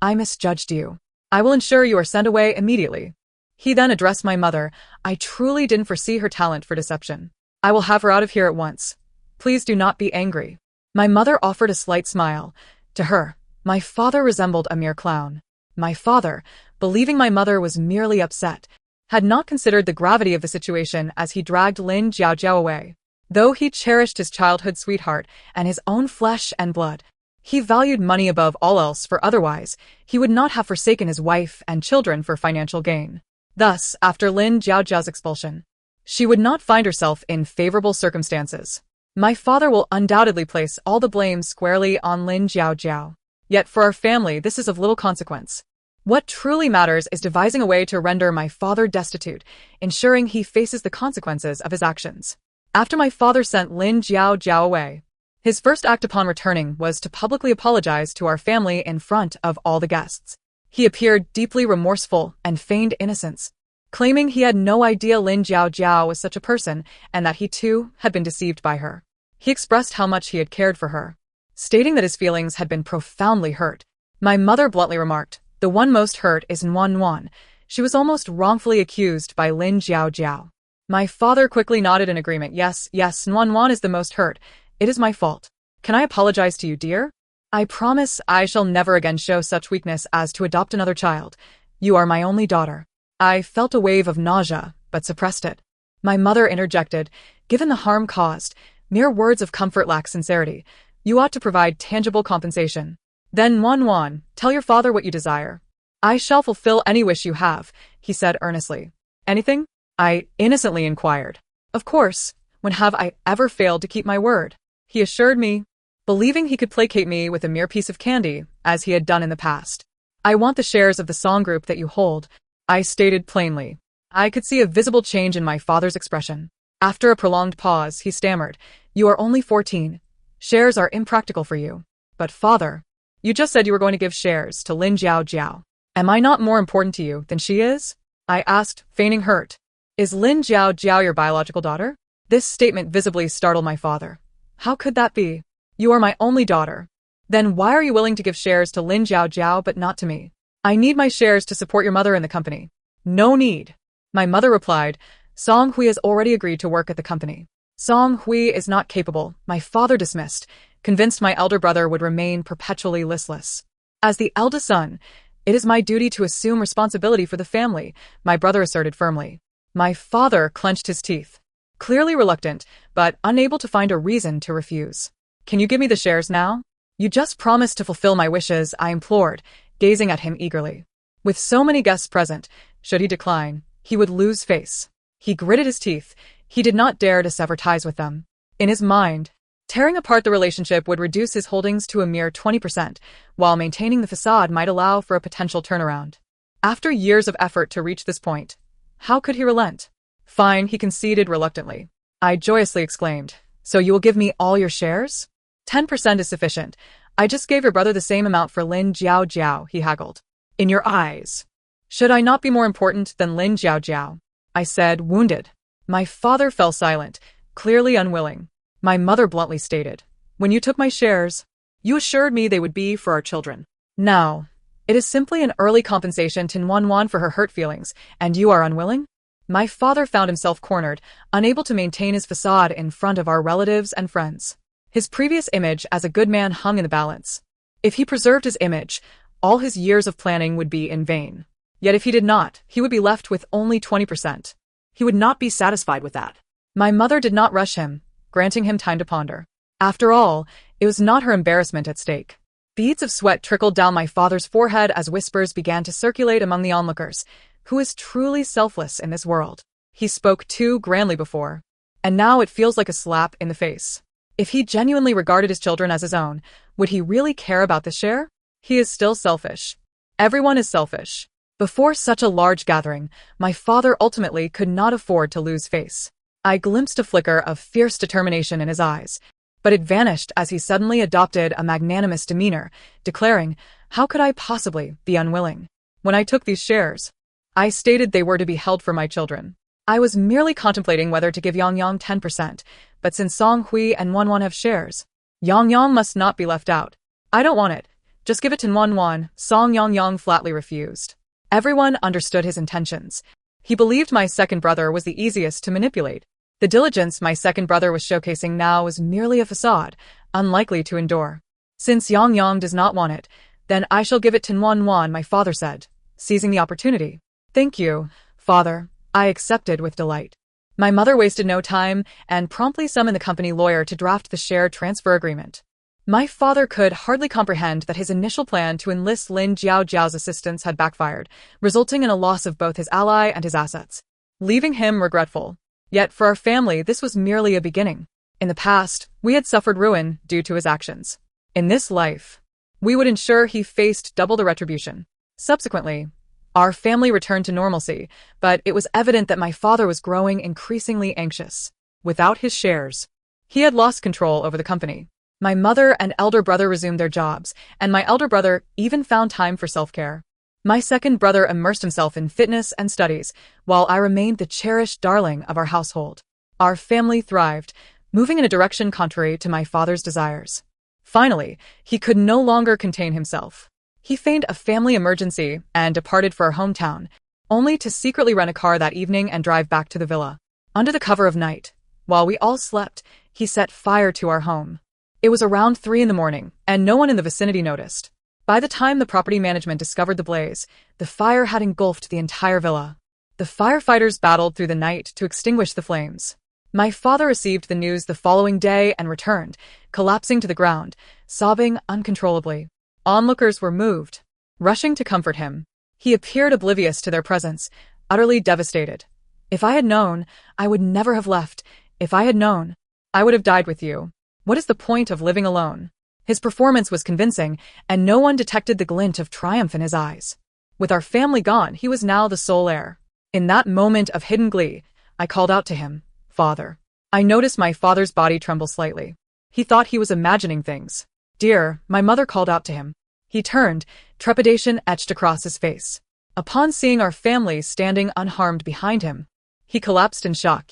I misjudged you. I will ensure you are sent away immediately." He then addressed my mother. "I truly didn't foresee her talent for deception. I will have her out of here at once. Please do not be angry." My mother offered a slight smile. To her, my father resembled a mere clown. My father, believing my mother was merely upset, had not considered the gravity of the situation as he dragged Lin Jiaojiao away. Though he cherished his childhood sweetheart and his own flesh and blood, he valued money above all else, for otherwise he would not have forsaken his wife and children for financial gain. Thus, after Lin Jiaojiao's expulsion, she would not find herself in favorable circumstances. My father will undoubtedly place all the blame squarely on Lin Jiaojiao. Yet for our family this is of little consequence. What truly matters is devising a way to render my father destitute, ensuring he faces the consequences of his actions. After my father sent Lin Jiaojiao away, his first act upon returning was to publicly apologize to our family in front of all the guests. He appeared deeply remorseful and feigned innocence, claiming he had no idea Lin Jiaojiao was such a person and that he too had been deceived by her. He expressed how much he had cared for her, stating that his feelings had been profoundly hurt. My mother bluntly remarked, "The one most hurt is Nuan. She was almost wrongfully accused by Lin Jiaojiao." My father quickly nodded in agreement. Yes, Nuan is the most hurt. It is my fault. Can I apologize to you, dear? I promise I shall never again show such weakness as to adopt another child. You are my only daughter." I felt a wave of nausea, but suppressed it. My mother interjected, "Given the harm caused, mere words of comfort lack sincerity. You ought to provide tangible compensation." "Then Nuan, tell your father what you desire. I shall fulfill any wish you have," he said earnestly. "Anything?" I innocently inquired. "Of course. When have I ever failed to keep my word?" he assured me, believing he could placate me with a mere piece of candy, as he had done in the past. "I want the shares of the song group that you hold," I stated plainly. I could see a visible change in my father's expression. After a prolonged pause, he stammered, "You are only 14. Shares are impractical for you." "But father, you just said you were going to give shares to Lin Jiaojiao." Am I not more important to you than she is? I asked, feigning hurt. Is Lin Jiao Jiao your biological daughter? This statement visibly startled my father. How could that be? You are my only daughter. Then why are you willing to give shares to Lin Jiao Jiao but not to me? I need my shares to support your mother in the company. No need. My mother replied, Song Hui has already agreed to work at the company. Song Hui is not capable, my father dismissed, convinced my elder brother would remain perpetually listless. As the eldest son, it is my duty to assume responsibility for the family, my brother asserted firmly. My father clenched his teeth, clearly reluctant, but unable to find a reason to refuse. Can you give me the shares now? You just promised to fulfill my wishes, I implored, gazing at him eagerly. With so many guests present, should he decline, he would lose face. He gritted his teeth. He did not dare to sever ties with them. In his mind, tearing apart the relationship would reduce his holdings to a mere 20%, while maintaining the facade might allow for a potential turnaround. After years of effort to reach this point, how could he relent? Fine, he conceded reluctantly. I joyously exclaimed, So you will give me all your shares? 10% is sufficient. I just gave your brother the same amount for Lin Jiao Jiao, he haggled. In your eyes. Should I not be more important than Lin Jiao Jiao? I said, wounded. My father fell silent, clearly unwilling. My mother bluntly stated, When you took my shares, you assured me they would be for our children. Now, it is simply an early compensation to Wan for her hurt feelings, and you are unwilling? My father found himself cornered, unable to maintain his facade in front of our relatives and friends. His previous image as a good man hung in the balance. If he preserved his image, all his years of planning would be in vain. Yet if he did not, he would be left with only 20%. He would not be satisfied with that. My mother did not rush him, granting him time to ponder. After all, it was not her embarrassment at stake. Beads of sweat trickled down my father's forehead as whispers began to circulate among the onlookers. Who is truly selfless in this world? He spoke too grandly before, and now it feels like a slap in the face. If he genuinely regarded his children as his own, would he really care about the share? He is still selfish. Everyone is selfish. Before such a large gathering, my father ultimately could not afford to lose face. I glimpsed a flicker of fierce determination in his eyes, but it vanished as he suddenly adopted a magnanimous demeanor, declaring, How could I possibly be unwilling? When I took these shares, I stated they were to be held for my children. I was merely contemplating whether to give Yang 10%, but since Song Hui and Wan have shares, Yang must not be left out. I don't want it. Just give it to Wan. Song Yang flatly refused. Everyone understood his intentions. He believed my second brother was the easiest to manipulate. The diligence my second brother was showcasing now was merely a facade, unlikely to endure. Since Yang does not want it, then I shall give it to Wan, my father said, seizing the opportunity. Thank you, father, I accepted with delight. My mother wasted no time and promptly summoned the company lawyer to draft the share transfer agreement. My father could hardly comprehend that his initial plan to enlist Lin Jiao Jiao's assistance had backfired, resulting in a loss of both his ally and his assets, leaving him regretful. Yet for our family, this was merely a beginning. In the past, we had suffered ruin due to his actions. In this life, we would ensure he faced double the retribution. Subsequently, our family returned to normalcy, but it was evident that my father was growing increasingly anxious. Without his shares, he had lost control over the company. My mother and elder brother resumed their jobs, and my elder brother even found time for self-care. My second brother immersed himself in fitness and studies, while I remained the cherished darling of our household. Our family thrived, moving in a direction contrary to my father's desires. Finally, he could no longer contain himself. He feigned a family emergency and departed for our hometown, only to secretly rent a car that evening and drive back to the villa. Under the cover of night, while we all slept, he set fire to our home. It was around 3 a.m, and no one in the vicinity noticed. By the time the property management discovered the blaze, the fire had engulfed the entire villa. The firefighters battled through the night to extinguish the flames. My father received the news the following day and returned, collapsing to the ground, sobbing uncontrollably. Onlookers were moved, rushing to comfort him. He appeared oblivious to their presence, utterly devastated. If I had known, I would never have left. If I had known, I would have died with you. What is the point of living alone? His performance was convincing, and no one detected the glint of triumph in his eyes. With our family gone, he was now the sole heir. In that moment of hidden glee, I called out to him, Father. I noticed my father's body tremble slightly. He thought he was imagining things. Dear, my mother called out to him. He turned, trepidation etched across his face. Upon seeing our family standing unharmed behind him, he collapsed in shock.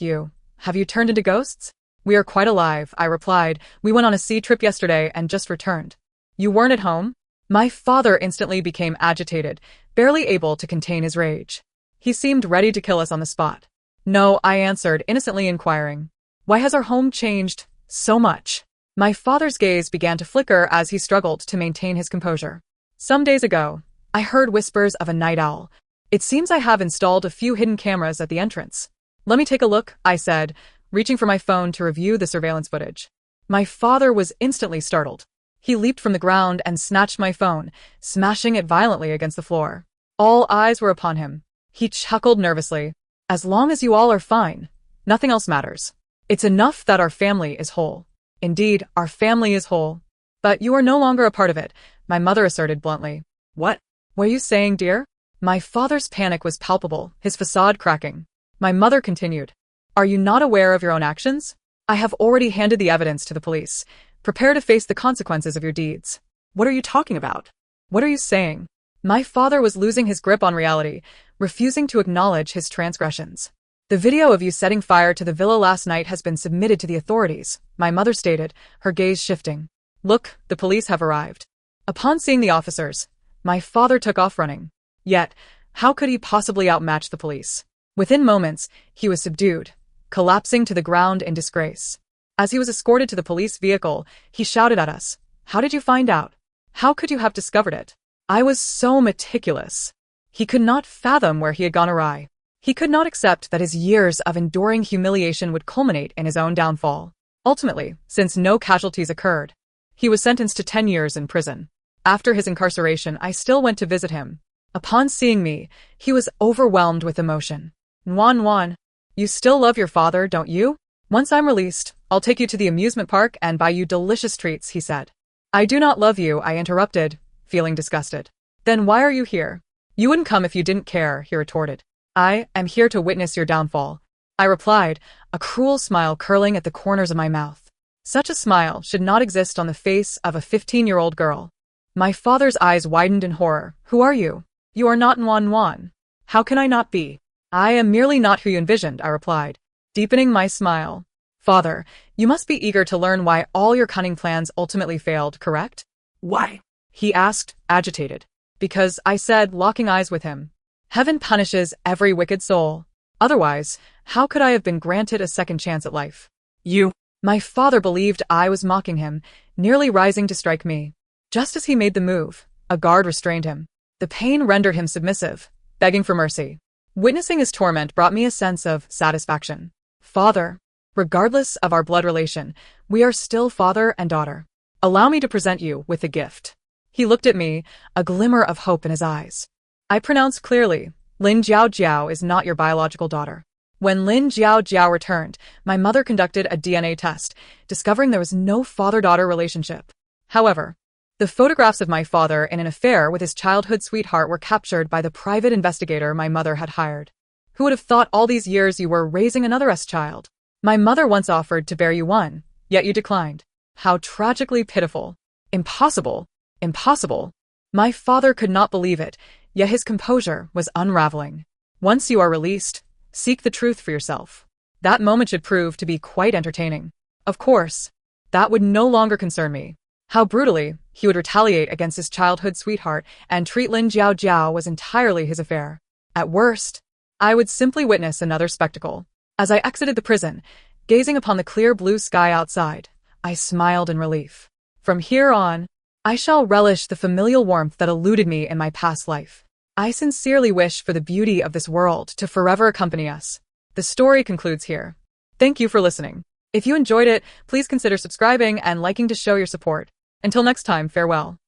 Have you turned into ghosts? We are quite alive, I replied. We went on a sea trip yesterday and just returned. You weren't at home? My father instantly became agitated, barely able to contain his rage. He seemed ready to kill us on the spot. No, I answered, innocently inquiring. Why has our home changed so much? My father's gaze began to flicker as he struggled to maintain his composure. Some days ago, I heard whispers of a night owl. It seems I have installed a few hidden cameras at the entrance. Let me take a look, I said, reaching for my phone to review the surveillance footage. My father was instantly startled. He leaped from the ground and snatched my phone, smashing it violently against the floor. All eyes were upon him. He chuckled nervously. As long as you all are fine, nothing else matters. It's enough that our family is whole. Indeed, our family is whole. But you are no longer a part of it, my mother asserted bluntly. What are you saying, dear? My father's panic was palpable, his facade cracking. My mother continued. Are you not aware of your own actions? I have already handed the evidence to the police. Prepare to face the consequences of your deeds. What are you talking about? What are you saying? My father was losing his grip on reality, refusing to acknowledge his transgressions. The video of you setting fire to the villa last night has been submitted to the authorities, my mother stated, her gaze shifting. Look, the police have arrived. Upon seeing the officers, my father took off running. Yet, how could he possibly outmatch the police? Within moments, he was subdued, collapsing to the ground in disgrace. As he was escorted to the police vehicle, he shouted at us. How did you find out? How could you have discovered it? I was so meticulous. He could not fathom where he had gone awry. He could not accept that his years of enduring humiliation would culminate in his own downfall. Ultimately, since no casualties occurred, he was sentenced to 10 years in prison. After his incarceration, I still went to visit him. Upon seeing me, he was overwhelmed with emotion. Juan, you still love your father, don't you? Once I'm released, I'll take you to the amusement park and buy you delicious treats, he said. I do not love you, I interrupted, feeling disgusted. Then why are you here? You wouldn't come if you didn't care, he retorted. I am here to witness your downfall, I replied, a cruel smile curling at the corners of my mouth. Such a smile should not exist on the face of a 15-year-old girl. My father's eyes widened in horror. Who are you? You are not Juan. How can I not be? I am merely not who you envisioned, I replied, deepening my smile. Father, you must be eager to learn why all your cunning plans ultimately failed, correct? Why? He asked, agitated. Because, I said, locking eyes with him. Heaven punishes every wicked soul. Otherwise, how could I have been granted a second chance at life? You. My father believed I was mocking him, nearly rising to strike me. Just as he made the move, a guard restrained him. The pain rendered him submissive, begging for mercy. Witnessing his torment brought me a sense of satisfaction. Father, regardless of our blood relation, we are still father and daughter. Allow me to present you with a gift. He looked at me, a glimmer of hope in his eyes. I pronounced clearly, Lin Jiao Jiao is not your biological daughter. When Lin Jiao Jiao returned, my mother conducted a DNA test, discovering there was no father-daughter relationship. However, the photographs of my father in an affair with his childhood sweetheart were captured by the private investigator my mother had hired. Who would have thought all these years you were raising another child? My mother once offered to bear you one, yet you declined. How tragically pitiful. Impossible. Impossible. My father could not believe it, yet his composure was unraveling. Once you are released, seek the truth for yourself. That moment should prove to be quite entertaining. Of course, that would no longer concern me. How brutally he would retaliate against his childhood sweetheart and treat Lin Jiao Jiao was entirely his affair. At worst, I would simply witness another spectacle. As I exited the prison, gazing upon the clear blue sky outside, I smiled in relief. From here on, I shall relish the familial warmth that eluded me in my past life. I sincerely wish for the beauty of this world to forever accompany us. The story concludes here. Thank you for listening. If you enjoyed it, please consider subscribing and liking to show your support. Until next time, farewell.